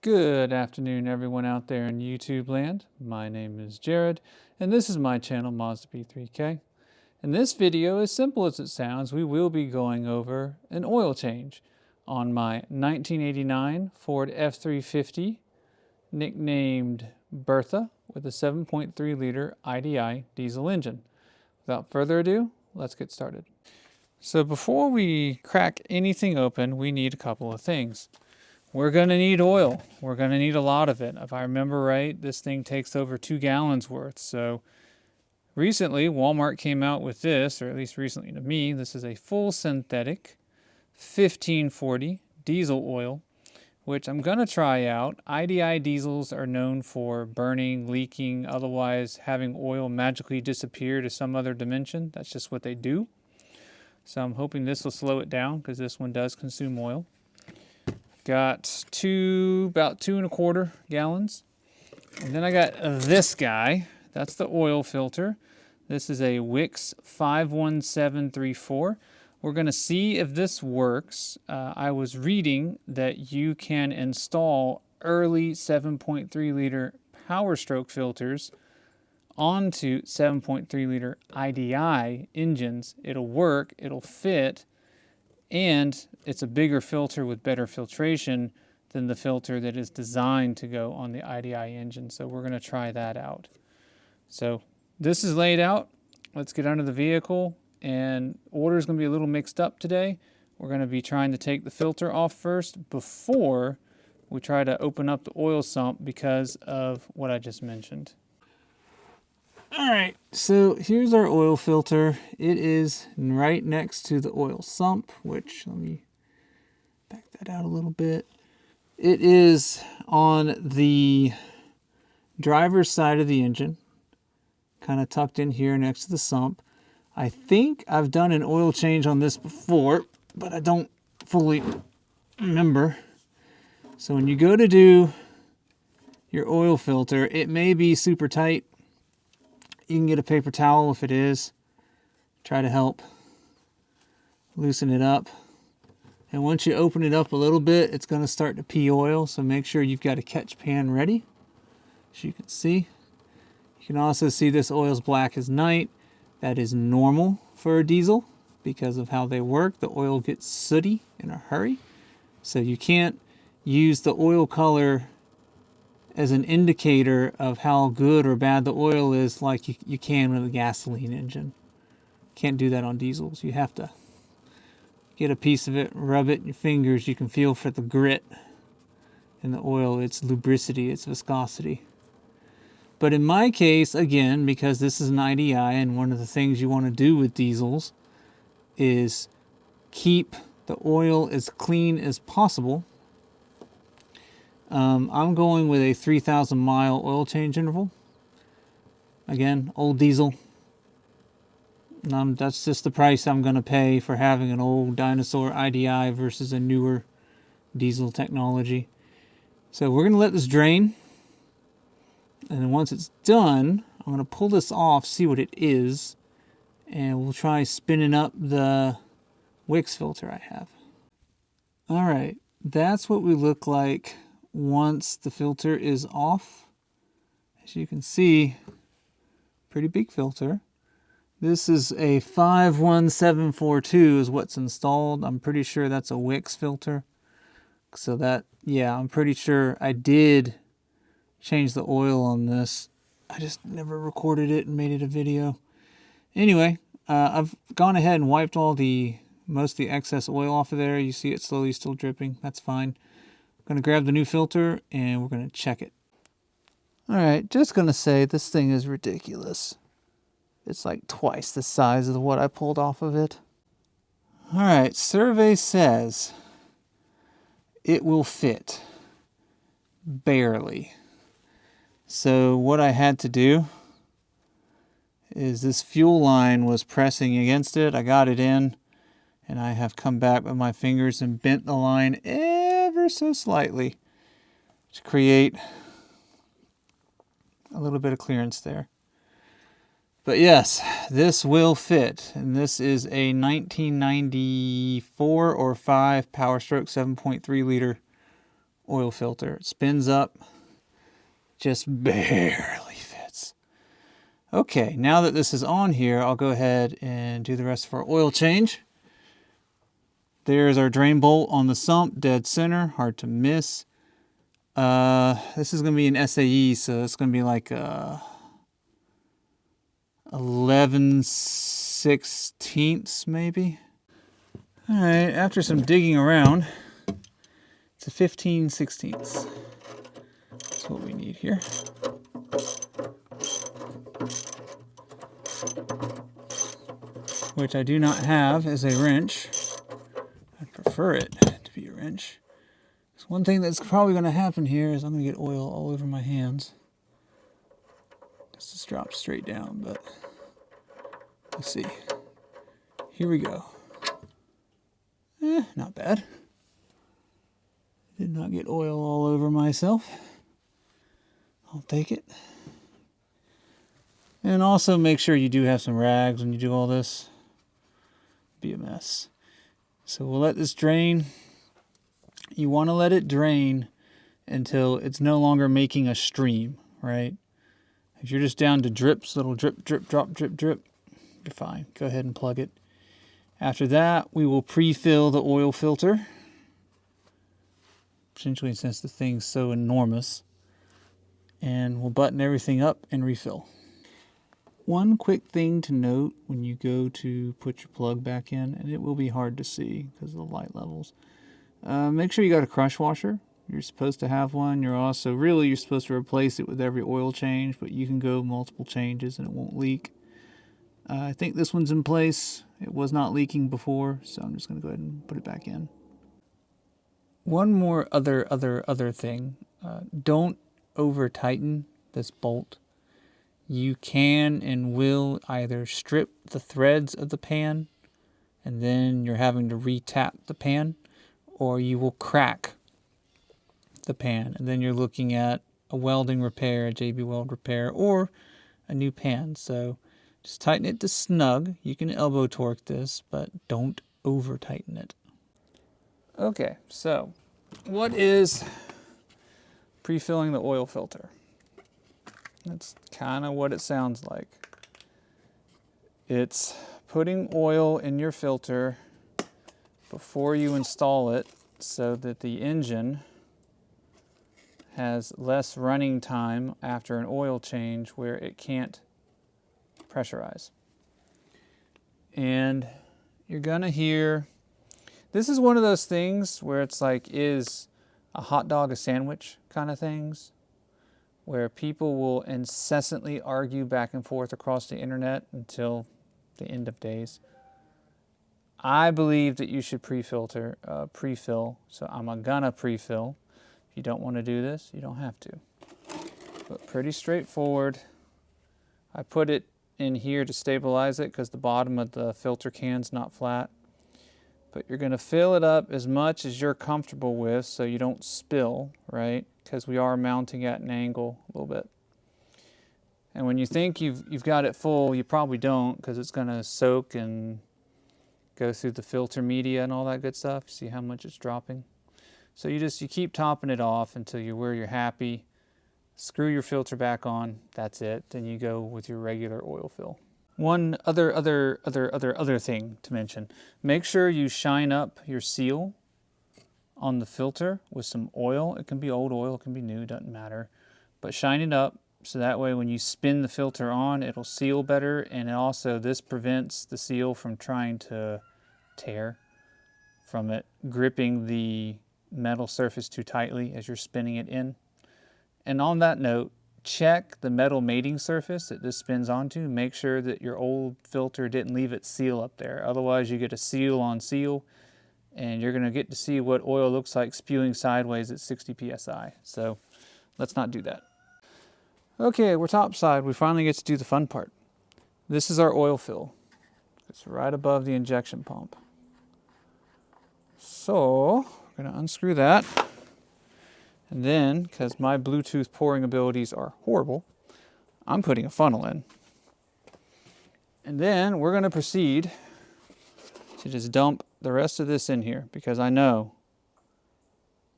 Good afternoon, everyone out there in YouTube land. My name is Jared, and this is my channel, Mazda B3K. In this video, as simple as it sounds, we will be going over an oil change on my 1989 Ford F350, nicknamed Bertha, with a 7.3 liter IDI diesel engine. Without further ado, let's get started. So before we crack anything open, we need a couple of things. We're going to need oil. We're going to need a lot of it. If I remember right, this thing takes over 2 gallons worth. So recently, Walmart came out with this, or at least recently to me, this is a full synthetic 1540 diesel oil, which I'm going to try out. IDI diesels are known for burning, leaking, otherwise having oil magically disappear to some other dimension. That's just what they do. So I'm hoping this will slow it down because this one does consume oil. Got about 2¼ gallons. And then I got this guy. That's the oil filter. This is a Wix 51734. We're going to see if this works. I was reading that you can install early 7.3 liter Powerstroke filters onto 7.3 liter IDI engines. It'll work, it'll fit, and it's a bigger filter with better filtration than the filter that is designed to go on the IDI engine. So we're going to try that out. So this is laid out. Let's get under the vehicle. And order is going to be a little mixed up today. We're going to be trying to take the filter off first before we try to open up the oil sump because of what I just mentioned. All right, so here's our oil filter. It is right next to the oil sump, which, let me back that out a little bit. It is on the driver's side of the engine, kind of tucked in here next to the sump. I think I've done an oil change on this before, but I don't fully remember. So when you go to do your oil filter, it may be super tight. You can get a paper towel if it is. Try to help loosen it up. And once you open it up a little bit, it's going to start to pee oil. So make sure you've got a catch pan ready. As you can see. You can also see this oil's black as night. That is normal for a diesel because of how they work. The oil gets sooty in a hurry. So you can't use the oil color as an indicator of how good or bad the oil is like you can with a gasoline engine. Can't do that on diesels. You have to get a piece of it, rub it in your fingers. You can feel for the grit in the oil, its lubricity, its viscosity. But in my case, again, because this is an IDI and one of the things you want to do with diesels is keep the oil as clean as possible. I'm going with a 3,000 mile oil change interval. Again, old diesel. That's just the price I'm going to pay for having an old dinosaur IDI versus a newer diesel technology. So we're going to let this drain. And then once it's done, I'm going to pull this off, see what it is. And we'll try spinning up the Wix filter I have. All right, that's what we look like once the filter is off. As you can see, pretty big filter. This is a 51742 is what's installed. I'm pretty sure that's a Wix filter. So that, yeah, I'm pretty sure I did change the oil on this. I just never recorded it and made it a video. Anyway, I've gone ahead and wiped most of the excess oil off of there. You see it slowly still dripping. That's fine. I'm going to grab the new filter and we're going to check it. All right, just going to say this thing is ridiculous. It's like twice the size of what I pulled off of it. All right, survey says it will fit. Barely. So what I had to do is this fuel line was pressing against it. I got it in and I have come back with my fingers and bent the line ever so slightly to create a little bit of clearance there. But yes, this will fit. And this is a 1994 or 5 Powerstroke 7.3 liter oil filter. It spins up, just barely fits. Okay, now that this is on here, I'll go ahead and do the rest of our oil change. There's our drain bolt on the sump, dead center, hard to miss. This is going to be an SAE, so it's going to be like 11/16 maybe. All right, after some digging around, it's a 15/16. That's what we need here. Which I do not have as a wrench. I prefer it to be a wrench. So one thing that's probably going to happen here is I'm going to get oil all over my hands. This just drops straight down, but let's see. Here we go. Not bad. Did not get oil all over myself. I'll take it. And also make sure you do have some rags when you do all this. Be a mess. So we'll let this drain. You want to let it drain until it's no longer making a stream, right? If you're just down to drips, little drip, drip, drop, drip, drip, you're fine. Go ahead and plug it. After that, we will pre-fill the oil filter. Essentially, since the thing's so enormous. And we'll button everything up and refill. One quick thing to note when you go to put your plug back in, and it will be hard to see because of the light levels. Make sure you got a crush washer. You're supposed to have one. You're supposed to replace it with every oil change, but you can go multiple changes and it won't leak. I think this one's in place. It was not leaking before, so I'm just going to go ahead and put it back in. One more other thing. Don't over tighten this bolt. You can and will either strip the threads of the pan and then you're having to re-tap the pan, or you will crack the pan and then you're looking at a welding repair, a JB Weld repair, or a new pan. So just tighten it to snug. You can elbow torque this, but don't over tighten it. Okay, so what is pre-filling the oil filter? That's kind of what it sounds like. It's putting oil in your filter before you install it so that the engine has less running time after an oil change where it can't pressurize. And you're gonna hear, this is one of those things where it's like, is a hot dog a sandwich kind of things, where people will incessantly argue back and forth across the internet until the end of days. I believe that you should pre-fill, so I'm gonna pre-fill. If you don't want to do this, you don't have to. But pretty straightforward. I put it in here to stabilize it because the bottom of the filter can's not flat. But you're gonna fill it up as much as you're comfortable with so you don't spill, right? Because we are mounting at an angle a little bit. And when you think you've got it full, you probably don't, because it's going to soak and go through the filter media and all that good stuff. See how much it's dropping? So you keep topping it off until you're where you're happy. Screw your filter back on. That's it. Then you go with your regular oil fill. One other thing to mention. Make sure you shine up your seal on the filter with some oil. It can be old oil, it can be new, doesn't matter. But shine it up so that way when you spin the filter on, it'll seal better, and also this prevents the seal from trying to tear from it gripping the metal surface too tightly as you're spinning it in. And on that note, check the metal mating surface that this spins onto. Make sure that your old filter didn't leave its seal up there. Otherwise you get a seal on seal, and you're going to get to see what oil looks like spewing sideways at 60 psi. So let's not do that. Okay, we're topside. We finally get to do the fun part. This is our oil fill. It's right above the injection pump. So we're going to unscrew that. And then, because my Bluetooth pouring abilities are horrible, I'm putting a funnel in. And then we're going to proceed to just dump the rest of this in here, because I know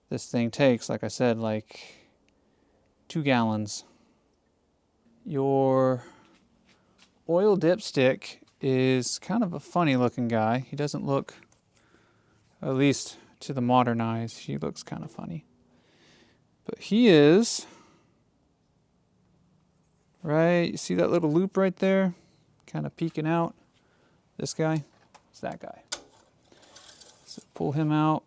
This thing takes, like I said, like 2 gallons. Your oil dipstick is kind of a funny looking guy. He doesn't look, at least to the modern eyes, he looks kind of funny. But he is, right, you see that little loop right there? Kind of peeking out. This guy, it's that guy. So pull him out.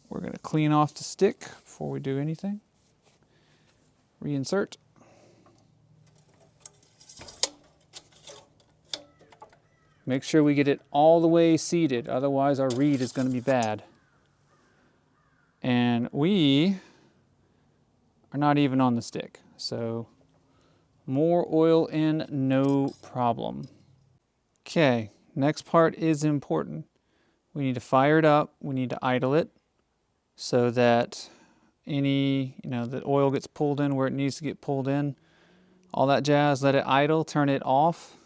We're going to clean off the stick before we do anything. Reinsert. Make sure we get it all the way seated, otherwise our read is going to be bad. And we are not even on the stick, so more oil in, no problem. Okay, next part is important. We need to fire it up, we need to idle it so that the oil gets pulled in where it needs to get pulled in. All that jazz, let it idle, turn it off,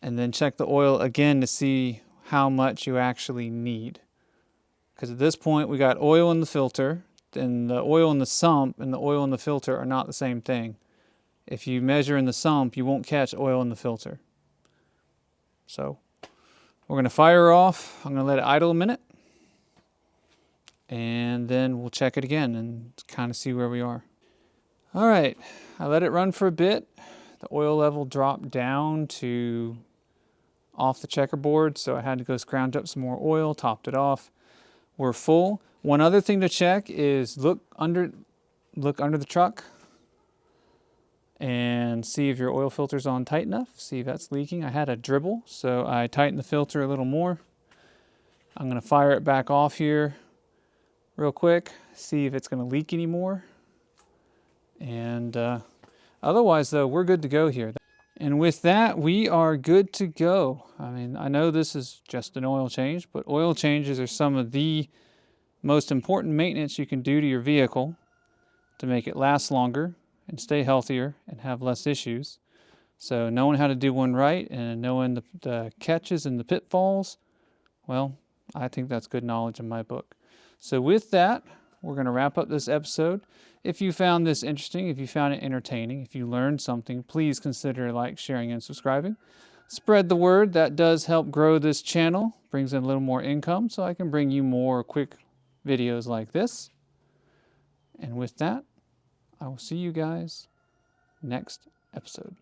and then check the oil again to see how much you actually need. Because at this point we got oil in the filter, and the oil in the sump and the oil in the filter are not the same thing. If you measure in the sump, you won't catch oil in the filter. So we're going to fire her off. I'm going to let it idle a minute, and then we'll check it again and kind of see where we are. All right, I let it run for a bit. The oil level dropped down to off the checkerboard, so I had to go scrounge up some more oil, topped it off. We're full. One other thing to check is look under the truck and see if your oil filter's on tight enough, see if that's leaking. I had a dribble, so I tightened the filter a little more. I'm going to fire it back off here real quick, see if it's going to leak anymore. And otherwise, though, we're good to go here. And with that, we are good to go. I mean, I know this is just an oil change, but oil changes are some of the most important maintenance you can do to your vehicle to make it last longer and stay healthier and have less issues. So knowing how to do one right and knowing the catches and the pitfalls, well, I think that's good knowledge in my book. So with that, we're going to wrap up this episode. If you found this interesting, if you found it entertaining, if you learned something, please consider sharing, and subscribing. Spread the word. That does help grow this channel, brings in a little more income, so I can bring you more quick videos like this. And with that, I will see you guys next episode.